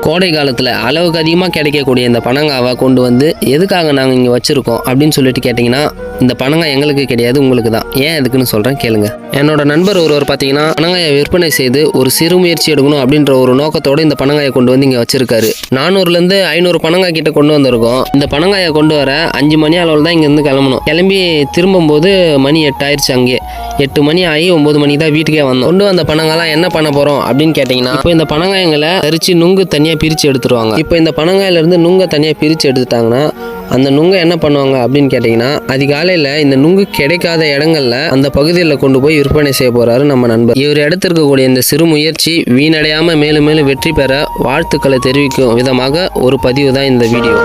கோடை காலத்தில் அளவுக்கு அதிகமாக கிடைக்கக்கூடிய இந்த பனங்காவை கொண்டு வந்து எதுக்காக நாங்கள் இங்கே வச்சுருக்கோம் அப்படின்னு சொல்லிட்டு கேட்டிங்கன்னா, இந்த பனங்காய் எங்களுக்கு கிடையாது, உங்களுக்கு தான். ஏன் எதுக்குன்னு சொல்கிறேன் கேளுங்க. என்னோட நண்பர் ஒருவர் பார்த்தீங்கன்னா பனங்காயை விற்பனை செய்து ஒரு சிறு முயற்சி எடுக்கணும் அப்படின்ற ஒரு நோக்கத்தோடு இந்த பனங்காயை கொண்டு வந்து இங்கே வச்சிருக்காரு. 400லேருந்து 500 பனங்காய் கிட்ட கொண்டு வந்திருக்கோம். இந்த பனங்காயை கொண்டு வர 5 மணி அளவில் தான் இங்கேருந்து கிளம்பணும். கிளம்பி திரும்பும்போது மணி 8 ஆயிடுச்சு. அங்கே 8 மணி ஆகி 9 மணிக்கு தான் வீட்டுக்கே வந்தோம். கொண்டு வந்த பனங்காய்லாம் என்ன பண்ண போகிறோம் அப்படின்னு கேட்டிங்கன்னா, இப்போ இந்த பனங்காயங்களை அரிச்சு நுங்கு தனியாக பிரித்து எடுத்துருவாங்க. இப்போ இந்த பனங்காயிலேருந்து நுங்கை தனியாக பிரித்து எடுத்துட்டாங்கன்னா அந்த நுங்கை என்ன பண்ணுவாங்க அப்படின்னு கேட்டிங்கன்னா, அதிகாலையில் இந்த நுங்கு கிடைக்காத இடங்கள்ல அந்த பகுதியில் கொண்டு போய் விற்பனை செய்ய போகிறாரு நம்ம நண்பர். இவர் எடுத்திருக்கக்கூடிய இந்த சிறு முயற்சி வீணடையாமல் மேலும் மேலும் வெற்றி பெற வாழ்த்துக்களை தெரிவிக்கும் விதமாக ஒரு பதிவு தான் இந்த வீடியோ.